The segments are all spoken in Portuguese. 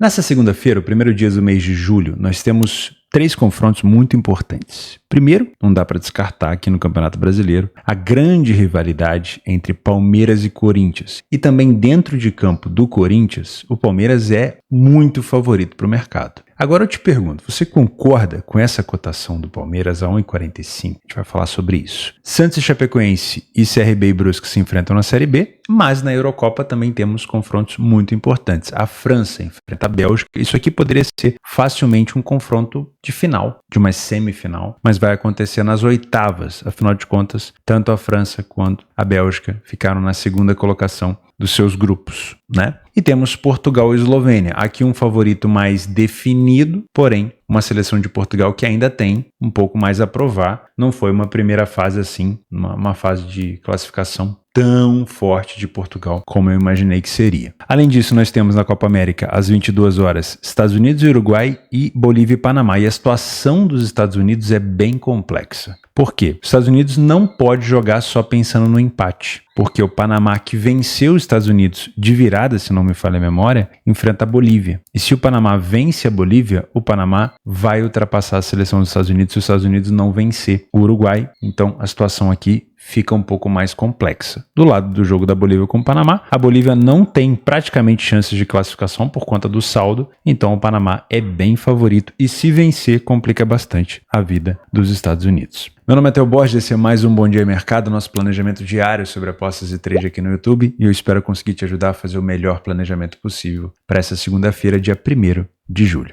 Nessa segunda-feira, o primeiro dia do mês de julho, nós temos 3 confrontos muito importantes. Primeiro, não dá para descartar aqui no Campeonato Brasileiro a grande rivalidade entre Palmeiras e Corinthians. E também dentro de campo do Corinthians, o Palmeiras é muito favorito para o mercado. Agora eu te pergunto, você concorda com essa cotação do Palmeiras a 1,45? A gente vai falar sobre isso. Santos e Chapecoense e CRB e Brusque se enfrentam na Série B, mas na Eurocopa também temos confrontos muito importantes. A França enfrenta a Bélgica. Isso aqui poderia ser facilmente um confronto de final, de uma semifinal, mas vai acontecer nas oitavas. Afinal de contas, tanto a França quanto a Bélgica ficaram na segunda colocação dos seus grupos, né? E temos Portugal e Eslovênia. Aqui um favorito mais definido, porém uma seleção de Portugal que ainda tem um pouco mais a provar. Não foi uma primeira fase assim, uma fase de classificação tão forte de Portugal como eu imaginei que seria. Além disso, nós temos na Copa América, às 22 horas, Estados Unidos e Uruguai e Bolívia e Panamá. E a situação dos Estados Unidos é bem complexa. Por quê? Os Estados Unidos não pode jogar só pensando no empate, porque o Panamá, que venceu os Estados Unidos de virada, se não me falha a memória, enfrenta a Bolívia. E se o Panamá vence a Bolívia, o Panamá vai ultrapassar a seleção dos Estados Unidos se os Estados Unidos não vencer o Uruguai. Então a situação aqui fica um pouco mais complexa. Do lado do jogo da Bolívia com o Panamá, a Bolívia não tem praticamente chances de classificação por conta do saldo, então o Panamá é bem favorito e se vencer complica bastante a vida dos Estados Unidos. Meu nome é Theo Borges, esse é mais um Bom Dia Mercado, nosso planejamento diário sobre apostas e trade aqui no YouTube, e eu espero conseguir te ajudar a fazer o melhor planejamento possível para essa segunda-feira, dia 1º de julho.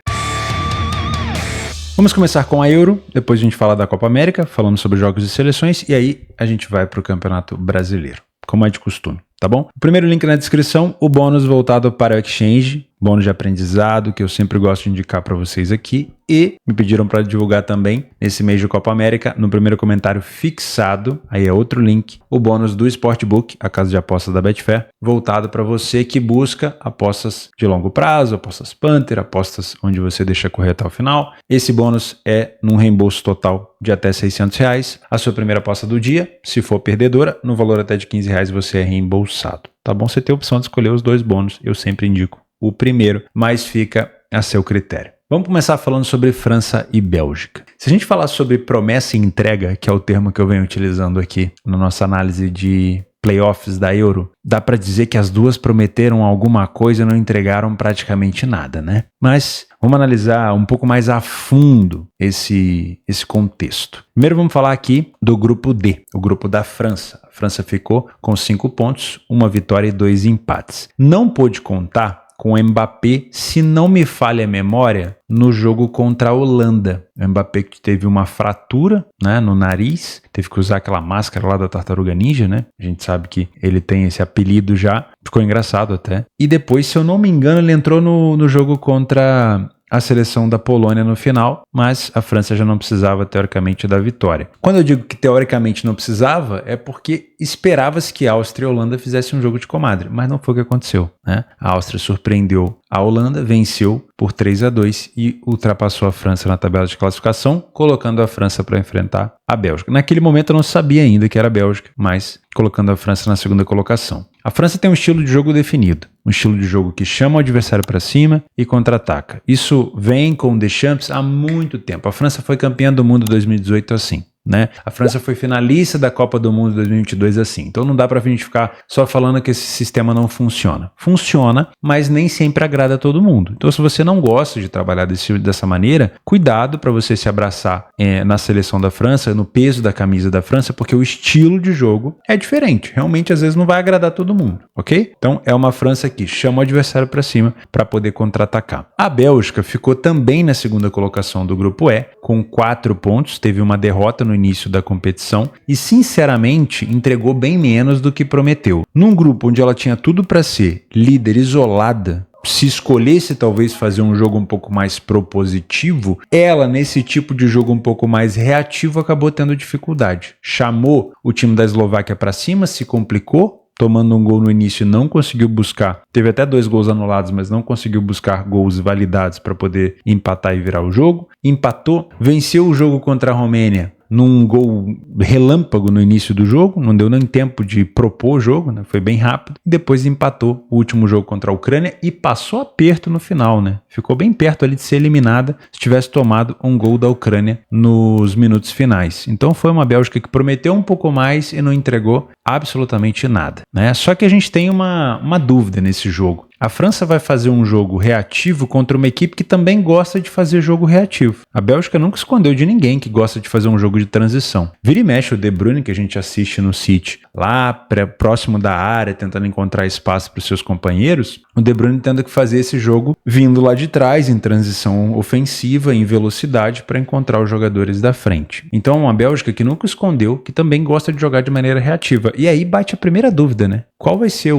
Vamos começar com a Euro, depois a gente fala da Copa América, falando sobre jogos e seleções, e aí a gente vai para o Campeonato Brasileiro, como é de costume, tá bom? O primeiro link na descrição, o bônus voltado para o Exchange, bônus de aprendizado, que eu sempre gosto de indicar para vocês aqui, e me pediram para divulgar também, nesse mês de Copa América, no primeiro comentário fixado, aí é outro link, o bônus do Sportbook, a casa de apostas da Betfair, voltado para você que busca apostas de longo prazo, apostas Panther, apostas onde você deixa correr até o final. Esse bônus é num reembolso total de até R$600. A sua primeira aposta do dia, se for perdedora, no valor até de R$15 você é reembolsado. Tá bom? Você tem a opção de escolher os 2 bônus, eu sempre indico o primeiro, mas fica a seu critério. Vamos começar falando sobre França e Bélgica. Se a gente falar sobre promessa e entrega, que é o termo que eu venho utilizando aqui na nossa análise de playoffs da Euro, dá para dizer que as duas prometeram alguma coisa e não entregaram praticamente nada, né? Mas vamos analisar um pouco mais a fundo esse contexto. Primeiro vamos falar aqui do grupo D, o grupo da França. A França ficou com 5 pontos, 1 vitória e 2 empates. Não pôde contar com o Mbappé, se não me falha a memória, no jogo contra a Holanda. O Mbappé que teve uma fratura, né, no nariz, teve que usar aquela máscara lá da Tartaruga Ninja, né? A gente sabe que ele tem esse apelido já, ficou engraçado até. E depois, se eu não me engano, ele entrou no jogo contra a seleção da Polônia no final, mas a França já não precisava, teoricamente, da vitória. Quando eu digo que teoricamente não precisava, é porque esperava-se que a Áustria e a Holanda fizessem um jogo de comadre, mas não foi o que aconteceu, né? A Áustria surpreendeu a Holanda, venceu por 3-2 e ultrapassou a França na tabela de classificação, colocando a França para enfrentar a Bélgica. Naquele momento eu não sabia ainda que era a Bélgica, mas colocando a França na segunda colocação. A França tem um estilo de jogo definido, um estilo de jogo que chama o adversário para cima e contra-ataca. Isso vem com o Deschamps há muito tempo. A França foi campeã do mundo 2018 assim, né? A França foi finalista da Copa do Mundo 2022 assim. Então não dá pra gente ficar só falando que esse sistema não funciona. Funciona, mas nem sempre agrada a todo mundo. Então se você não gosta de trabalhar dessa maneira, cuidado para você se abraçar na seleção da França, no peso da camisa da França, porque o estilo de jogo é diferente. Realmente às vezes não vai agradar todo mundo, ok? Então é uma França que chama o adversário para cima para poder contra-atacar. A Bélgica ficou também na segunda colocação do grupo E, com 4 pontos, teve uma derrota no início da competição e, sinceramente, entregou bem menos do que prometeu. Num grupo onde ela tinha tudo para ser líder isolada, se escolhesse talvez fazer um jogo um pouco mais propositivo, ela, nesse tipo de jogo um pouco mais reativo, acabou tendo dificuldade. Chamou o time da Eslováquia para cima, se complicou, tomando um gol no início, não conseguiu buscar. Teve até 2 gols anulados, mas não conseguiu buscar gols validados para poder empatar e virar o jogo. Empatou, venceu o jogo contra a Romênia, num gol relâmpago no início do jogo, não deu nem tempo de propor o jogo, né? Foi bem rápido. Depois empatou o último jogo contra a Ucrânia e passou aperto no final, né? Ficou bem perto ali de ser eliminada se tivesse tomado um gol da Ucrânia nos minutos finais. Então foi uma Bélgica que prometeu um pouco mais e não entregou absolutamente nada, né? Só que a gente tem uma dúvida nesse jogo. A França vai fazer um jogo reativo contra uma equipe que também gosta de fazer jogo reativo. A Bélgica nunca escondeu de ninguém que gosta de fazer um jogo de transição. Vira e mexe o De Bruyne, que a gente assiste no City, lá próximo da área, tentando encontrar espaço para os seus companheiros, o De Bruyne tendo que fazer esse jogo vindo lá de trás, em transição ofensiva, em velocidade, para encontrar os jogadores da frente. Então, uma Bélgica que nunca escondeu, que também gosta de jogar de maneira reativa. E aí bate a primeira dúvida, né? Qual vai ser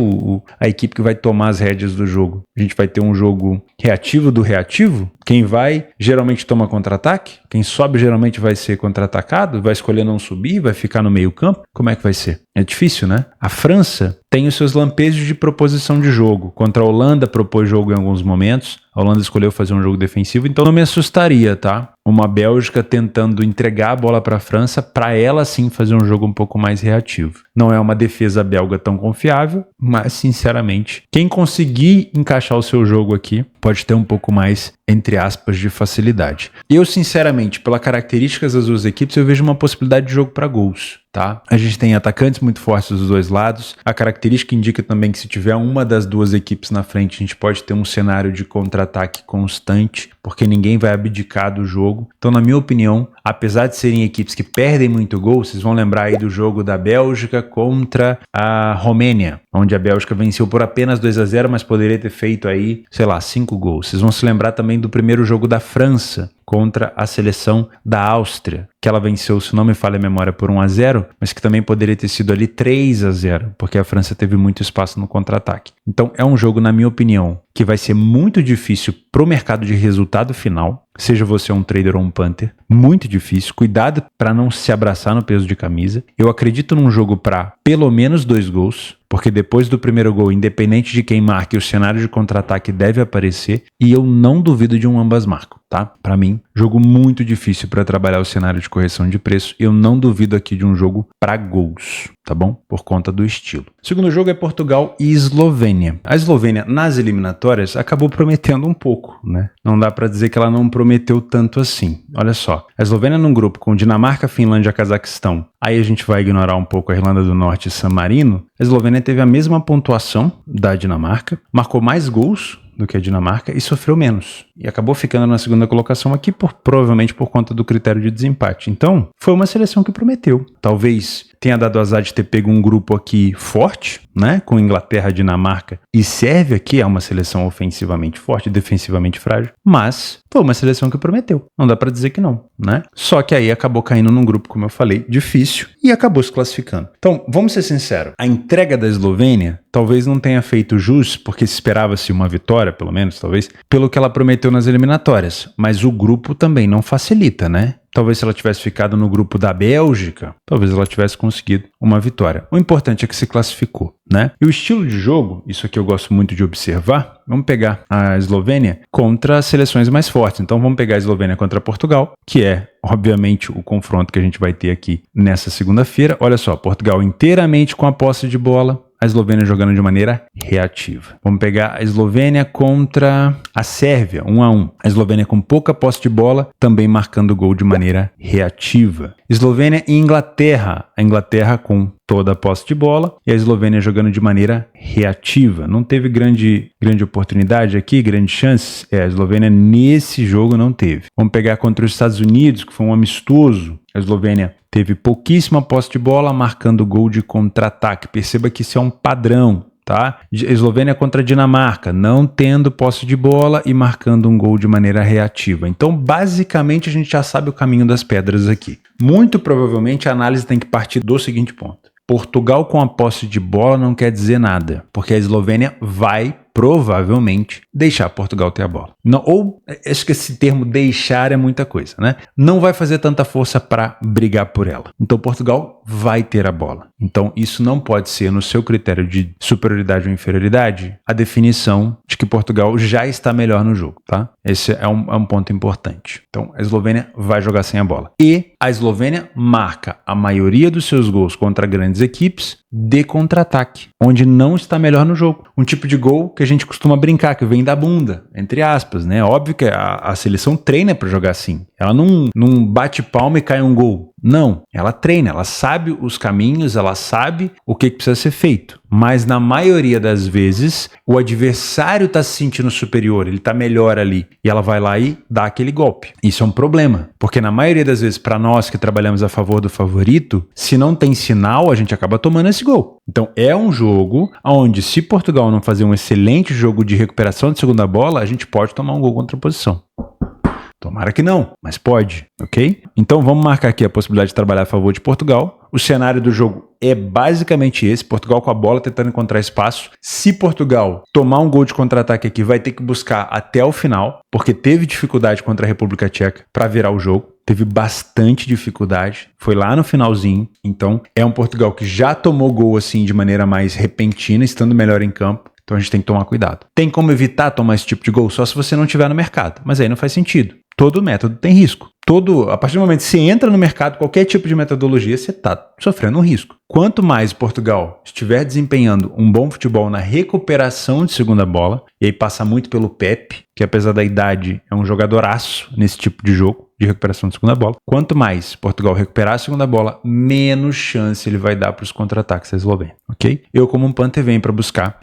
a equipe que vai tomar as rédeas do jogo? A gente vai ter um jogo reativo do reativo? Quem vai geralmente toma contra-ataque? Quem sobe geralmente vai ser contra-atacado? Vai escolher não subir? Vai ficar no meio campo? Como é que vai ser? É difícil, né? A França tem os seus lampejos de proposição de jogo. Contra a Holanda propôs jogo em alguns momentos. A Holanda escolheu fazer um jogo defensivo, então não me assustaria, tá? Uma Bélgica tentando entregar a bola para a França, para ela sim fazer um jogo um pouco mais reativo. Não é uma defesa belga tão confiável, mas sinceramente, quem conseguir encaixar o seu jogo aqui pode ter um pouco mais, entre aspas, de facilidade. Eu, sinceramente, pelas características das duas equipes, eu vejo uma possibilidade de jogo para gols. Tá? A gente tem atacantes muito fortes dos dois lados. A característica indica também que se tiver uma das duas equipes na frente, a gente pode ter um cenário de contra-ataque constante, porque ninguém vai abdicar do jogo. Então, na minha opinião, apesar de serem equipes que perdem muito gol, vocês vão lembrar aí do jogo da Bélgica contra a Romênia, onde a Bélgica venceu por apenas 2-0, mas poderia ter feito aí, 5 gols. Vocês vão se lembrar também do primeiro jogo da França contra a seleção da Áustria, que ela venceu, se não me falha a memória, por 1-0, mas que também poderia ter sido ali 3-0, porque a França teve muito espaço no contra-ataque. Então é um jogo, na minha opinião, que vai ser muito difícil pro mercado de resultado final, seja você um trader ou um punter, muito difícil. Cuidado para não se abraçar no peso de camisa. Eu acredito num jogo para pelo menos 2 gols, porque depois do primeiro gol, independente de quem marque, o cenário de contra-ataque deve aparecer, e eu não duvido de um ambas marcam, tá? Para mim, jogo muito difícil para trabalhar o cenário de correção de preço. Eu não duvido aqui de um jogo para gols, tá bom? Por conta do estilo. O segundo jogo é Portugal e Eslovênia. A Eslovênia, nas eliminatórias, acabou prometendo um pouco, né? Não dá para dizer que ela não prometeu tanto assim. Olha só, a Eslovênia num grupo com Dinamarca, Finlândia, Cazaquistão. Aí a gente vai ignorar um pouco a Irlanda do Norte e San Marino. A Eslovênia teve a mesma pontuação da Dinamarca, marcou mais gols do que a Dinamarca e sofreu menos. E acabou ficando na segunda colocação aqui, provavelmente por conta do critério de desempate. Então, foi uma seleção que prometeu. Talvez tenha dado azar de ter pego um grupo aqui forte, né? Com Inglaterra, Dinamarca e Sérvia, que é uma seleção ofensivamente forte, defensivamente frágil. Mas foi uma seleção que prometeu. Não dá pra dizer que não, né? Só que aí acabou caindo num grupo, como eu falei, difícil e acabou se classificando. Então, vamos ser sinceros. A entrega da Eslovênia talvez não tenha feito jus, porque se esperava-se uma vitória, pelo menos, talvez, pelo que ela prometeu nas eliminatórias. Mas o grupo também não facilita, né? Talvez se ela tivesse ficado no grupo da Bélgica, talvez ela tivesse conseguido uma vitória. O importante é que se classificou, né? E o estilo de jogo, isso aqui eu gosto muito de observar, vamos pegar a Eslovênia contra as seleções mais fortes. Então vamos pegar a Eslovênia contra Portugal, que é, obviamente, o confronto que a gente vai ter aqui nessa segunda-feira. Olha só, Portugal inteiramente com a posse de bola, a Eslovênia jogando de maneira reativa. Vamos pegar a Eslovênia contra a Sérvia, 1-1. A Eslovênia com pouca posse de bola, também marcando gol de maneira reativa. Eslovênia e Inglaterra. A Inglaterra com toda a posse de bola e a Eslovênia jogando de maneira reativa. Não teve grande oportunidade aqui, grande chance. A Eslovênia nesse jogo não teve. Vamos pegar contra os Estados Unidos, que foi um amistoso. A Eslovênia teve pouquíssima posse de bola, marcando gol de contra-ataque. Perceba que isso é um padrão, tá? Eslovênia contra a Dinamarca, não tendo posse de bola e marcando um gol de maneira reativa. Então, basicamente, a gente já sabe o caminho das pedras aqui. Muito provavelmente, a análise tem que partir do seguinte ponto. Portugal com a posse de bola não quer dizer nada, porque a Eslovênia vai provavelmente, deixar Portugal ter a bola. Não, ou, acho que esse termo deixar é muita coisa, né? Não vai fazer tanta força para brigar por ela. Então, Portugal vai ter a bola. Então, isso não pode ser, no seu critério de superioridade ou inferioridade, a definição de que Portugal já está melhor no jogo, tá? Esse é um ponto importante. Então, a Eslovênia vai jogar sem a bola. E a Eslovênia marca a maioria dos seus gols contra grandes equipes de contra-ataque, onde não está melhor no jogo. Um tipo de gol que a gente costuma brincar, que vem da bunda, entre aspas, né? Óbvio que a seleção treina para jogar assim. Ela não bate palma e cai um gol. Não, ela treina, ela sabe os caminhos, ela sabe o que precisa ser feito. Mas na maioria das vezes, o adversário está se sentindo superior, ele está melhor ali. E ela vai lá e dá aquele golpe. Isso é um problema, porque na maioria das vezes, para nós que trabalhamos a favor do favorito, se não tem sinal, a gente acaba tomando esse gol. Então é um jogo onde, se Portugal não fazer um excelente jogo de recuperação de segunda bola, a gente pode tomar um gol contra a posição. Tomara que não, mas pode, ok? Então vamos marcar aqui a possibilidade de trabalhar a favor de Portugal. O cenário do jogo é basicamente esse, Portugal com a bola tentando encontrar espaço. Se Portugal tomar um gol de contra-ataque aqui, vai ter que buscar até o final, porque teve dificuldade contra a República Tcheca para virar o jogo. Teve bastante dificuldade, foi lá no finalzinho. Então é um Portugal que já tomou gol assim de maneira mais repentina, estando melhor em campo. Então a gente tem que tomar cuidado. Tem como evitar tomar esse tipo de gol? Só se você não estiver no mercado. Mas aí não faz sentido. Todo método tem risco. A partir do momento que você entra no mercado, qualquer tipo de metodologia, você está sofrendo um risco. Quanto mais Portugal estiver desempenhando um bom futebol na recuperação de segunda bola, e aí passa muito pelo Pepe, que apesar da idade é um jogadoraço nesse tipo de jogo, de recuperação de segunda bola. Quanto mais Portugal recuperar a segunda bola, menos chance ele vai dar para os contra-ataques da Eslovênia, ok? Eu, como um Panther, venho para buscar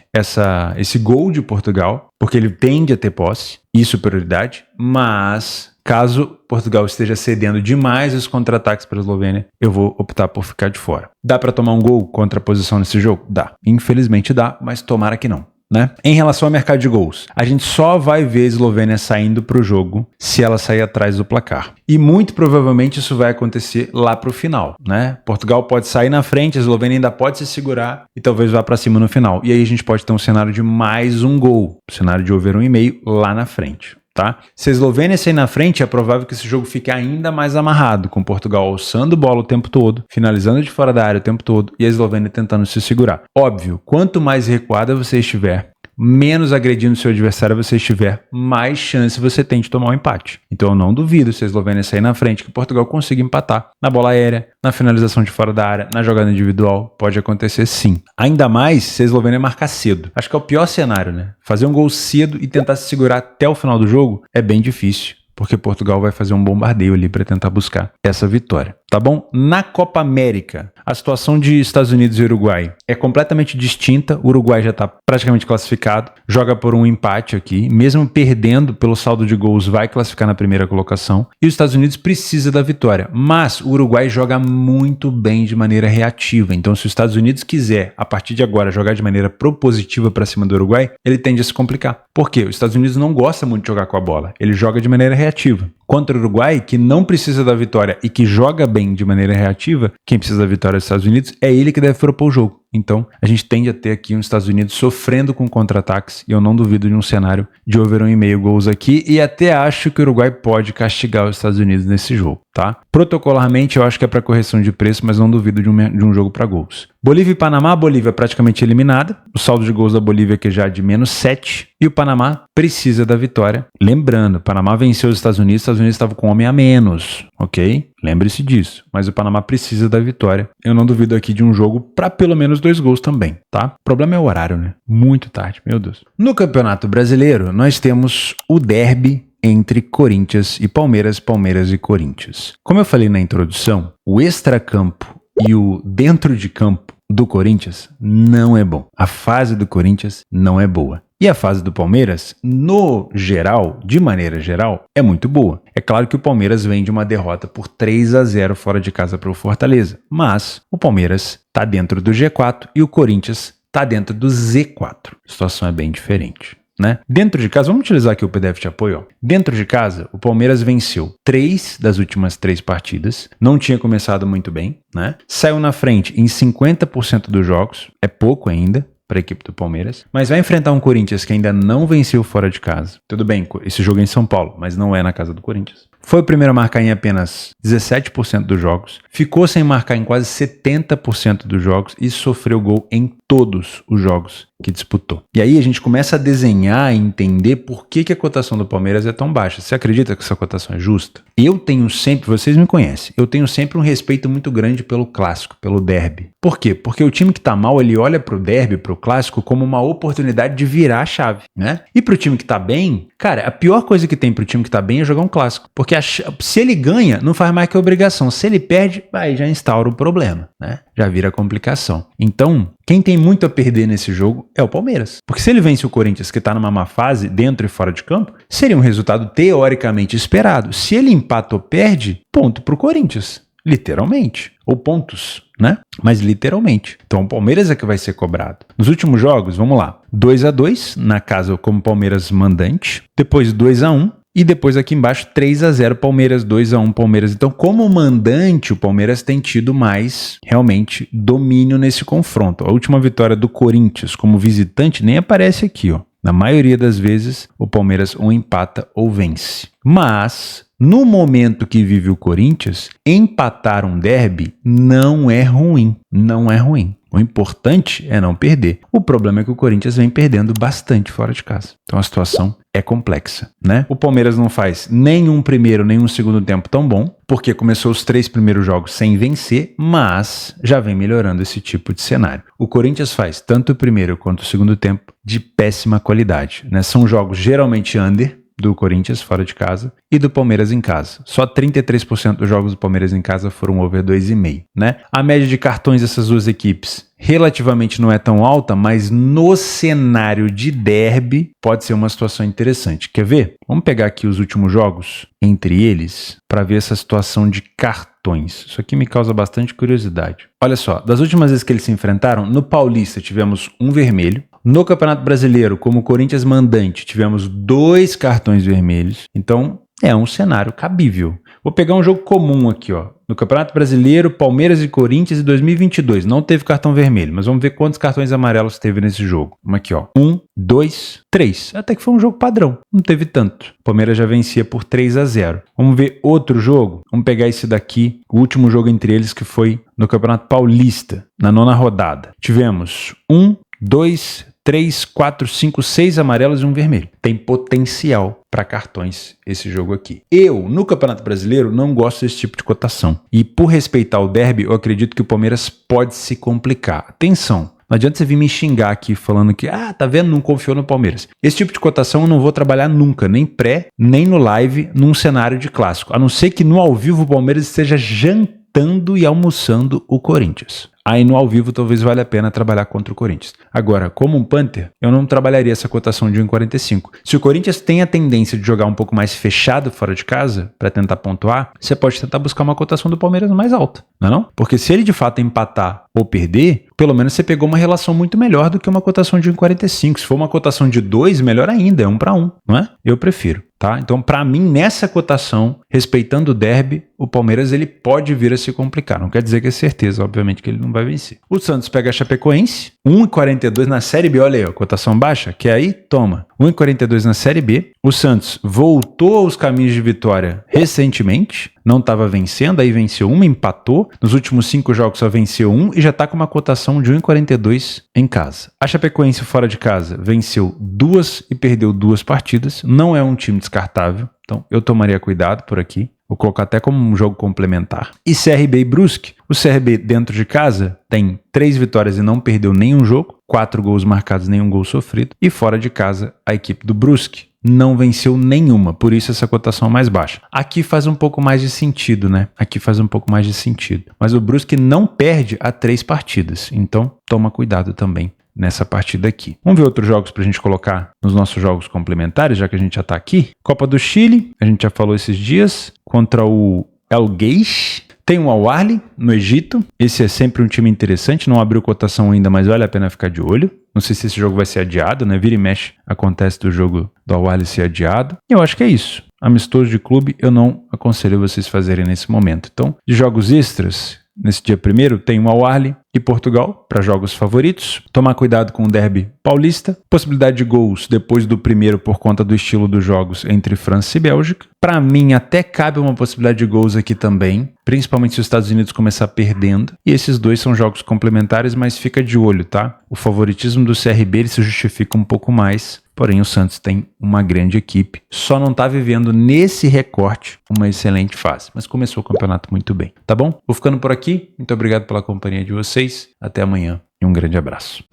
esse gol de Portugal, porque ele tende a ter posse e superioridade, mas caso Portugal esteja cedendo demais os contra-ataques para a Eslovênia, eu vou optar por ficar de fora. Dá para tomar um gol contra a posição nesse jogo? Dá. Infelizmente dá, mas tomara que não. Né? Em relação ao mercado de gols, a gente só vai ver a Eslovênia saindo para o jogo se ela sair atrás do placar. E muito provavelmente isso vai acontecer lá para o final. Né? Portugal pode sair na frente, a Eslovênia ainda pode se segurar e talvez vá para cima no final. E aí a gente pode ter um cenário de mais um gol, um cenário de over 1,5 lá na frente. Tá? Se a Eslovênia sair na frente, é provável que esse jogo fique ainda mais amarrado, com Portugal alçando bola o tempo todo, finalizando de fora da área o tempo todo e a Eslovênia tentando se segurar. Óbvio, quanto mais recuada você estiver, menos agredindo seu adversário você estiver, mais chance você tem de tomar um empate. Então eu não duvido se a Eslovênia sair na frente que Portugal consiga empatar na bola aérea, na finalização de fora da área, na jogada individual, pode acontecer sim. Ainda mais se a Eslovênia marcar cedo. Acho que é o pior cenário, né? Fazer um gol cedo e tentar se segurar até o final do jogo é bem difícil, porque Portugal vai fazer um bombardeio ali para tentar buscar essa vitória. Tá bom? Na Copa América, a situação de Estados Unidos e Uruguai é completamente distinta. O Uruguai já está praticamente classificado, joga por um empate aqui, mesmo perdendo pelo saldo de gols, vai classificar na primeira colocação. E os Estados Unidos precisa da vitória, mas o Uruguai joga muito bem de maneira reativa. Então, se os Estados Unidos quiser, a partir de agora, jogar de maneira propositiva para cima do Uruguai, ele tende a se complicar. Por quê? Os Estados Unidos não gosta muito de jogar com a bola, ele joga de maneira reativa. Contra o Uruguai, que não precisa da vitória e que joga bem de maneira reativa, quem precisa da vitória dos Estados Unidos é ele que deve propor o jogo. Então, a gente tende a ter aqui os Estados Unidos sofrendo com contra-ataques e eu não duvido de um cenário de over 1,5 gols aqui e até acho que o Uruguai pode castigar os Estados Unidos nesse jogo, tá? Protocolarmente, eu acho que é para correção de preço, mas não duvido de um jogo para gols. Bolívia e Panamá, a Bolívia praticamente eliminada, o saldo de gols da Bolívia que é já de -7 e o Panamá precisa da vitória. Lembrando, o Panamá venceu os Estados Unidos estavam com um homem a menos, ok? Lembre-se disso, mas o Panamá precisa da vitória. Eu não duvido aqui de um jogo para pelo menos 2 gols também, tá? O problema é o horário, né? Muito tarde, meu Deus. No Campeonato Brasileiro, nós temos o derby entre Corinthians e Palmeiras, Palmeiras e Corinthians. Como eu falei na introdução, o extracampo e o dentro de campo do Corinthians não é bom. A fase do Corinthians não é boa. E a fase do Palmeiras, no geral, de maneira geral, é muito boa. É claro que o Palmeiras vem de uma derrota por 3-0 fora de casa para o Fortaleza, mas o Palmeiras está dentro do G4 e o Corinthians está dentro do Z4. A situação é bem diferente. Né? Dentro de casa, vamos utilizar aqui o PDF de apoio. Ó. Dentro de casa, o Palmeiras venceu 3 das últimas 3 partidas, não tinha começado muito bem, né? Saiu na frente em 50% dos jogos, é pouco ainda, para a equipe do Palmeiras, mas vai enfrentar um Corinthians que ainda não venceu fora de casa. Tudo bem, esse jogo é em São Paulo, mas não é na casa do Corinthians. Foi o primeiro a marcar em apenas 17% dos jogos, ficou sem marcar em quase 70% dos jogos e sofreu gol em todos os jogos que disputou. E aí a gente começa a desenhar e entender por que a cotação do Palmeiras é tão baixa. Você acredita que essa cotação é justa? Eu tenho sempre, vocês me conhecem, eu tenho sempre um respeito muito grande pelo clássico, pelo derby. Por quê? Porque o time que tá mal, ele olha pro derby, pro clássico, como uma oportunidade de virar a chave, né? E pro time que tá bem, cara, a pior coisa que tem pro time que tá bem é jogar um clássico. Porque se ele ganha, não faz mais que obrigação. Se ele perde, aí já instaura o problema, né? Já vira complicação. Então, quem tem muito a perder nesse jogo é o Palmeiras. Porque se ele vence o Corinthians, que tá numa má fase, dentro e fora de campo, seria um resultado teoricamente esperado. Se ele empata ou perde, ponto pro Corinthians. Literalmente. Ou pontos, né? Mas literalmente. Então o Palmeiras é que vai ser cobrado. Nos últimos jogos, vamos lá. 2-2 na casa como Palmeiras mandante. Depois 2-1. E depois aqui embaixo 3-0 Palmeiras, 2-1 Palmeiras. Então como mandante o Palmeiras tem tido mais realmente domínio nesse confronto. A última vitória do Corinthians como visitante nem aparece aqui, ó. Na maioria das vezes o Palmeiras ou empata ou vence. Mas no momento que vive o Corinthians, empatar um derby não é ruim. Não é ruim. O importante é não perder. O problema é que o Corinthians vem perdendo bastante fora de casa. Então a situação é complexa, né? O Palmeiras não faz nenhum primeiro, nenhum segundo tempo tão bom, porque começou os 3 primeiros jogos sem vencer, mas já vem melhorando esse tipo de cenário. O Corinthians faz tanto o primeiro quanto o segundo tempo de péssima qualidade, né? São jogos geralmente under do Corinthians fora de casa e do Palmeiras em casa. Só 33% dos jogos do Palmeiras em casa foram over 2,5, né? A média de cartões dessas duas equipes relativamente não é tão alta, mas no cenário de derby pode ser uma situação interessante. Quer ver? Vamos pegar aqui os últimos jogos entre eles para ver essa situação de cartões. Isso aqui me causa bastante curiosidade. Olha só, das últimas vezes que eles se enfrentaram, no Paulista tivemos um vermelho. No Campeonato Brasileiro, como Corinthians mandante, tivemos 2 cartões vermelhos. Então, é um cenário cabível. Vou pegar um jogo comum aqui, ó. No Campeonato Brasileiro, Palmeiras e Corinthians em 2022. Não teve cartão vermelho, mas vamos ver quantos cartões amarelos teve nesse jogo. Vamos aqui, ó. 1, 2, 3. Até que foi um jogo padrão. Não teve tanto. O Palmeiras já vencia por 3-0. Vamos ver outro jogo. Vamos pegar esse daqui. O último jogo entre eles que foi no Campeonato Paulista, na 9ª rodada. Tivemos 1, 2, 3, 4, 5, 6 amarelos e um vermelho. Tem potencial para cartões esse jogo aqui. Eu, no Campeonato Brasileiro, não gosto desse tipo de cotação. E por respeitar o derby, eu acredito que o Palmeiras pode se complicar. Atenção, não adianta você vir me xingar aqui falando que, tá vendo, não confiou no Palmeiras. Esse tipo de cotação eu não vou trabalhar nunca, nem pré, nem no live, num cenário de clássico. A não ser que no ao vivo o Palmeiras esteja jantando e almoçando o Corinthians. Aí no ao vivo talvez valha a pena trabalhar contra o Corinthians. Agora, como um punter, eu não trabalharia essa cotação de 1,45. Se o Corinthians tem a tendência de jogar um pouco mais fechado fora de casa, para tentar pontuar, você pode tentar buscar uma cotação do Palmeiras mais alta, não é não? Porque se ele de fato empatar ou perder, pelo menos você pegou uma relação muito melhor do que uma cotação de 1,45. Se for uma cotação de 2, melhor ainda, é 1-1, não é? Eu prefiro. Tá? Então, para mim, nessa cotação, respeitando o derby, o Palmeiras ele pode vir a se complicar. Não quer dizer que é certeza, obviamente, que ele não vai vencer. O Santos pega a Chapecoense, 1,42 na Série B. Olha aí, ó, cotação baixa, que aí, toma. 1,42 na Série B. O Santos voltou aos caminhos de vitória recentemente. Não estava vencendo, aí venceu 1, empatou. Nos últimos 5 jogos só venceu 1 e já está com uma cotação de 1,42 em casa. A Chapecoense fora de casa venceu 2 e perdeu 2 partidas. Não é um time descartável, então eu tomaria cuidado por aqui. Vou colocar até como um jogo complementar. E CRB e Brusque. O CRB dentro de casa tem 3 vitórias e não perdeu nenhum jogo. 4 gols marcados, nenhum gol sofrido. E fora de casa, a equipe do Brusque não venceu nenhuma, por isso essa cotação mais baixa. Aqui faz um pouco mais de sentido, né? Aqui faz um pouco mais de sentido. Mas o Brusque não perde a 3 partidas, então toma cuidado também nessa partida aqui. Vamos ver outros jogos para a gente colocar nos nossos jogos complementares, já que a gente já está aqui. Copa do Chile, a gente já falou esses dias, contra o El Geish. Tem o Al Ahly no Egito. Esse é sempre um time interessante, não abriu cotação ainda, mas vale a pena ficar de olho. Não sei se esse jogo vai ser adiado, né? Vira e mexe acontece do jogo do Al Ahly ser adiado. E eu acho que é isso. Amistoso de clube eu não aconselho vocês fazerem nesse momento. Então, de jogos extras, nesse dia 1º, tem o Al-Ahly e Portugal para jogos favoritos. Tomar cuidado com o derby paulista. Possibilidade de gols depois do primeiro por conta do estilo dos jogos entre França e Bélgica. Para mim, até cabe uma possibilidade de gols aqui também, principalmente se os Estados Unidos começar perdendo. E esses dois são jogos complementares, mas fica de olho, tá? O favoritismo do CRB ele se justifica um pouco mais, porém o Santos tem uma grande equipe. Só não tá vivendo nesse recorte uma excelente fase, mas começou o campeonato muito bem, tá bom? Vou ficando por aqui. Muito obrigado pela companhia de vocês. Até amanhã e um grande abraço.